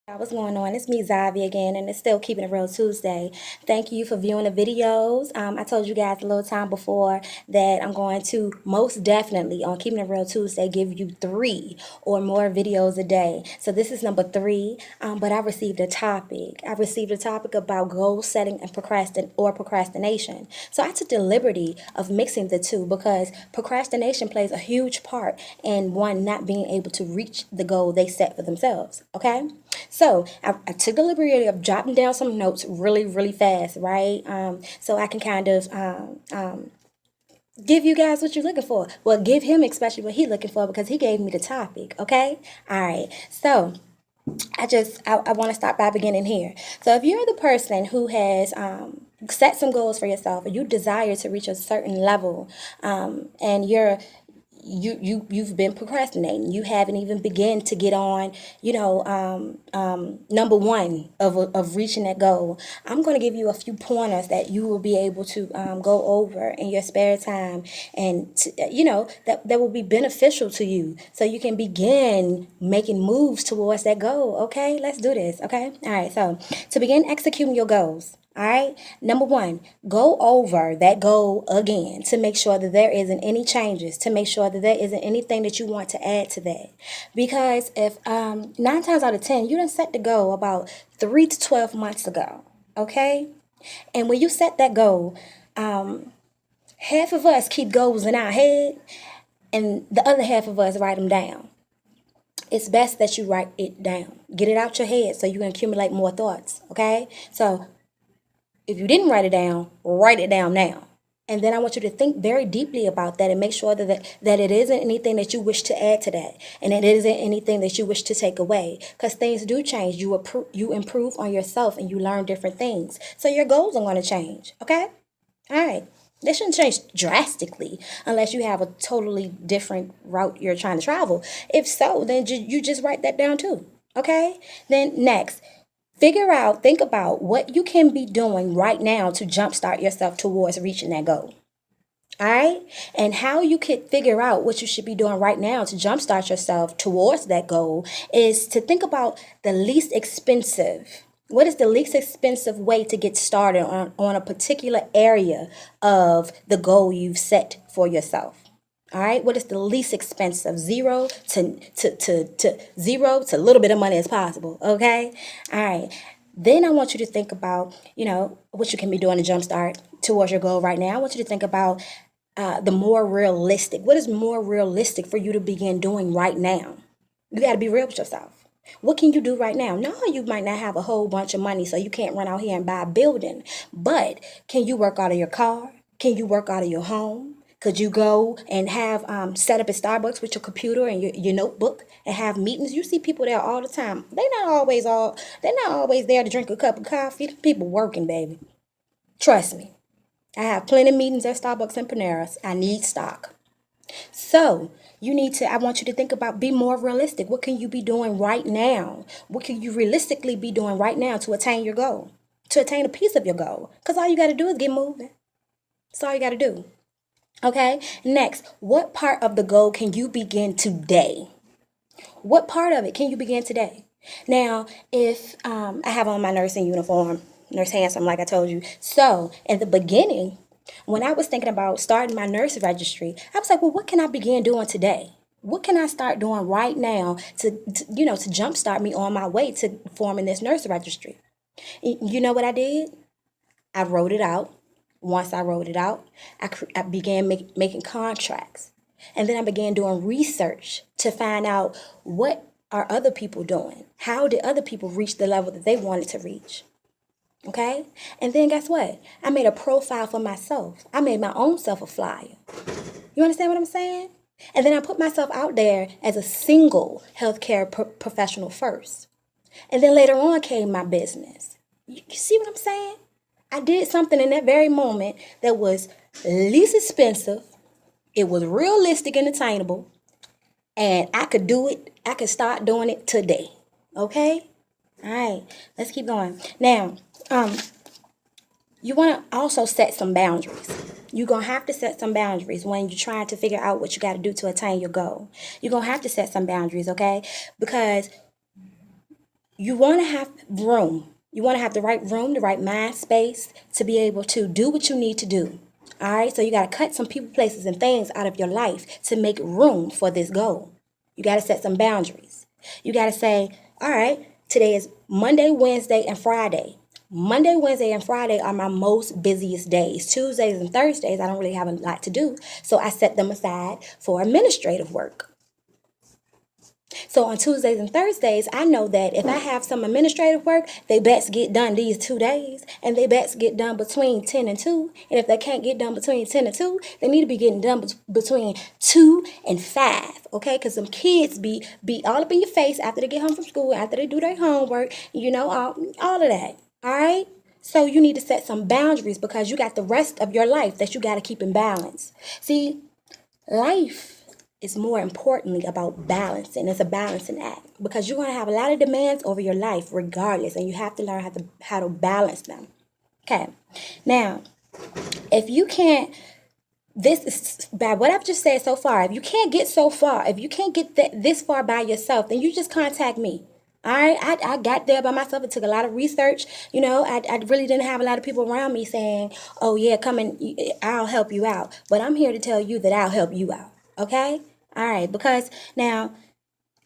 What's going on? It's me, Xave, again, and it's still Keeping It Real Tuesday. Thank you for viewing the videos. I told you guys a little time before that I'm going to most definitely on Keeping It Real Tuesday give you 3 or more videos a day. So this is number 3, but I received a topic. I received a topic about goal setting and procrastination. So I took the liberty of mixing the two because procrastination plays a huge part in one not being able to reach the goal they set for themselves. Okay? So I took the liberty of jotting down some notes really, really fast, right? So I can kind of give you guys what you're looking for. Well, give him especially what he's looking for because he gave me the topic. Okay, all right. So I want to start by beginning here. So if you're the person who has set some goals for yourself, or you desire to reach a certain level, and you've been procrastinating. You haven't even begun to get on, number one of reaching that goal. I'm going to give you a few pointers that you will be able to go over in your spare time, and that will be beneficial to you, so you can begin making moves towards that goal. Okay, let's do this. Okay, all right. So to begin executing your goals. All right. Number one, go over that goal again to make sure that there isn't any changes, to make sure that there isn't anything that you want to add to that. Because if 9 times out of 10, you done set the goal about 3 to 12 months ago. Okay. And when you set that goal, half of us keep goals in our head and the other half of us write them down. It's best that you write it down. Get it out your head so you can accumulate more thoughts. Okay. So if you didn't write it down now. And then I want you to think very deeply about that and make sure that it isn't anything that you wish to add to that. And it isn't anything that you wish to take away. Because things do change. You improve on yourself and you learn different things. So your goals are going to change. Okay? All right. They shouldn't change drastically unless you have a totally different route you're trying to travel. If so, then you just write that down too. Okay? Then next, think about what you can be doing right now to jumpstart yourself towards reaching that goal. All right? And how you could figure out what you should be doing right now to jumpstart yourself towards that goal is to think about the least expensive. What is the least expensive way to get started on a particular area of the goal you've set for yourself? All right, what is the least expensive? Zero to a little bit of money as possible. Okay, all right. Then I want you to think about, what you can be doing to jumpstart towards your goal right now. I want you to think about the more realistic. What is more realistic for you to begin doing right now? You got to be real with yourself. What can you do right now? No, you might not have a whole bunch of money, so you can't run out here and buy a building. But can you work out of your car? Can you work out of your home? Could you go and have set up at Starbucks with your computer and your notebook and have meetings? You see people there all the time. They're not always there to drink a cup of coffee. People working, baby. Trust me. I have plenty of meetings at Starbucks and Panera's. I need stock. So I want you to think about, be more realistic. What can you be doing right now? What can you realistically be doing right now to attain your goal? To attain a piece of your goal? Because all you got to do is get moving. That's all you got to do. Okay, next, what part of the goal can you begin today? What part of it can you begin today? Now, if I have on my nursing uniform, Nurse Hansom, like I told you. So, in the beginning, when I was thinking about starting my nurse registry, I was like, well, what can I begin doing today? What can I start doing right now to jumpstart me on my way to forming this nurse registry? You know what I did? I wrote it out. Once I wrote it out, I began making contracts. And then I began doing research to find out, what are other people doing? How did other people reach the level that they wanted to reach? Okay? And then guess what? I made a profile for myself. I made my own self a flyer. You understand what I'm saying? And then I put myself out there as a single healthcare professional first. And then later on came my business. You see what I'm saying? I did something in that very moment that was least expensive. It was realistic and attainable. And I could do it. I could start doing it today. Okay? All right. Let's keep going. Now, you want to also set some boundaries. You're going to have to set some boundaries when you're trying to figure out what you got to do to attain your goal. You're going to have to set some boundaries, okay? Because you want to have room. You want to have the right room, the right mind space to be able to do what you need to do. All right, so you got to cut some people, places, and things out of your life to make room for this goal. You got to set some boundaries. You got to say, all right, today is Monday, Wednesday, and Friday. Monday, Wednesday, and Friday are my most busiest days. Tuesdays and Thursdays, I don't really have a lot to do, so I set them aside for administrative work. So on Tuesdays and Thursdays, I know that if I have some administrative work, they best get done these 2 days, and they best get done between 10 and 2. And if they can't get done between 10 and 2, they need to be getting done between 2 and 5, okay? Because some kids be all up in your face after they get home from school, after they do their homework, all of that, all right? So you need to set some boundaries because you got the rest of your life that you got to keep in balance. See, life is more importantly about balancing. It's a balancing act because you're going to have a lot of demands over your life regardless, and you have to learn how to balance them. Okay. Now, if you can't, this is by what I've just said so far, if you can't get so far, if you can't get this far by yourself, then you just contact me. All right, I got there by myself. It took a lot of research. I really didn't have a lot of people around me saying, oh, yeah, come and I'll help you out. But I'm here to tell you that I'll help you out. Okay? All right, because now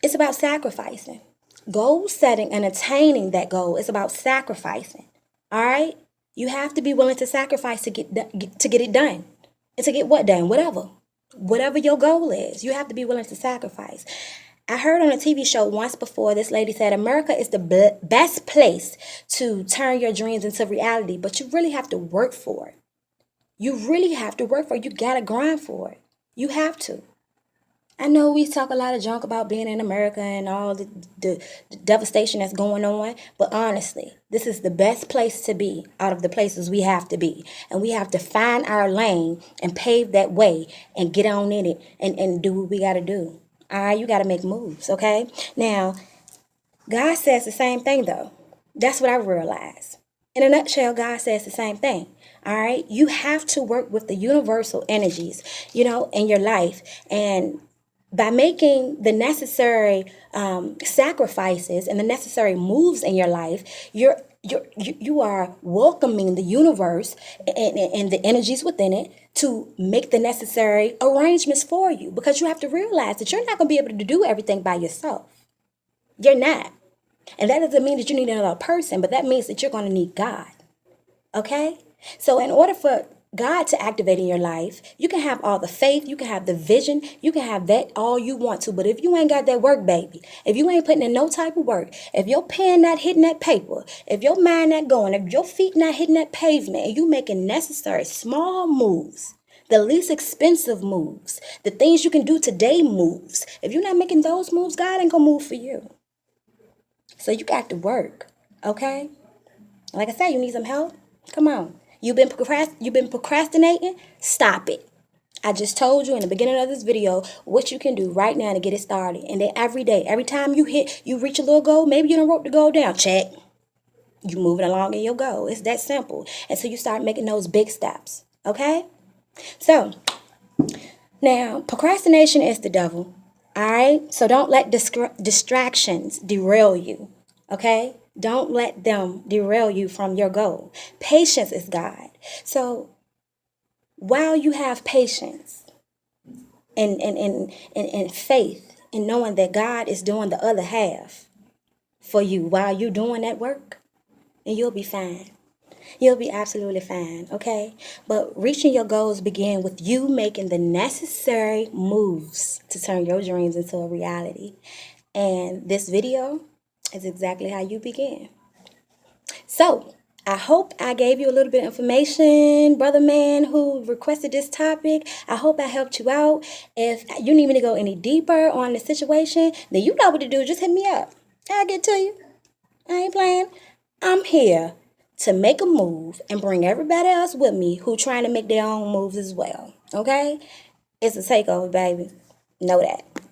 it's about sacrificing. Goal setting and attaining that goal is about sacrificing. All right? You have to be willing to sacrifice to get it done. And to get what done? Whatever your goal is, you have to be willing to sacrifice. I heard on a TV show once before, this lady said, America is the best place to turn your dreams into reality, but you really have to work for it. You really have to work for it. You got to grind for it. You have to. I know we talk a lot of junk about being in America and all the devastation that's going on, but honestly, this is the best place to be out of the places we have to be. And we have to find our lane and pave that way and get on in it and do what we got to do. All right, you got to make moves, okay? Now, God says the same thing, though. That's what I realized. In a nutshell, God says the same thing. All right, you have to work with the universal energies, in your life. And by making the necessary sacrifices and the necessary moves in your life, you are welcoming the universe and the energies within it to make the necessary arrangements for you, because you have to realize that you're not going to be able to do everything by yourself. You're not. And that doesn't mean that you need another person, but that means that you're going to need God. Okay? So in order for God to activate in your life, you can have all the faith, you can have the vision, you can have that all you want to. But if you ain't got that work, baby, if you ain't putting in no type of work, if your pen not hitting that paper, if your mind not going, if your feet not hitting that pavement, and you making necessary small moves, the least expensive moves, the things you can do today moves, if you're not making those moves, God ain't gonna move for you. So you got to work, okay? Like I said, you need some help? Come on. You've been procrastinating? Stop it. I just told you in the beginning of this video what you can do right now to get it started. And then every day, every time you reach a little goal, maybe you done wrote the goal down. Check. You moving along in your goal. It's that simple. And so you start making those big steps. Okay? So, now, procrastination is the devil. All right? So don't let distractions derail you. Okay? Don't let them derail you from your goal. Patience is God. So while you have patience and faith in knowing that God is doing the other half for you while you're doing that work, and you'll be fine. You'll be absolutely fine, okay? But reaching your goals begin with you making the necessary moves to turn your dreams into a reality. And this video is exactly how you begin. So, I hope I gave you a little bit of information, brother man who requested this topic. I hope I helped you out. If you need me to go any deeper on the situation, then you know what to do. Just hit me up. I'll get to you. I ain't playing. I'm here to make a move and bring everybody else with me who trying to make their own moves as well. Okay? It's a takeover, baby. Know that.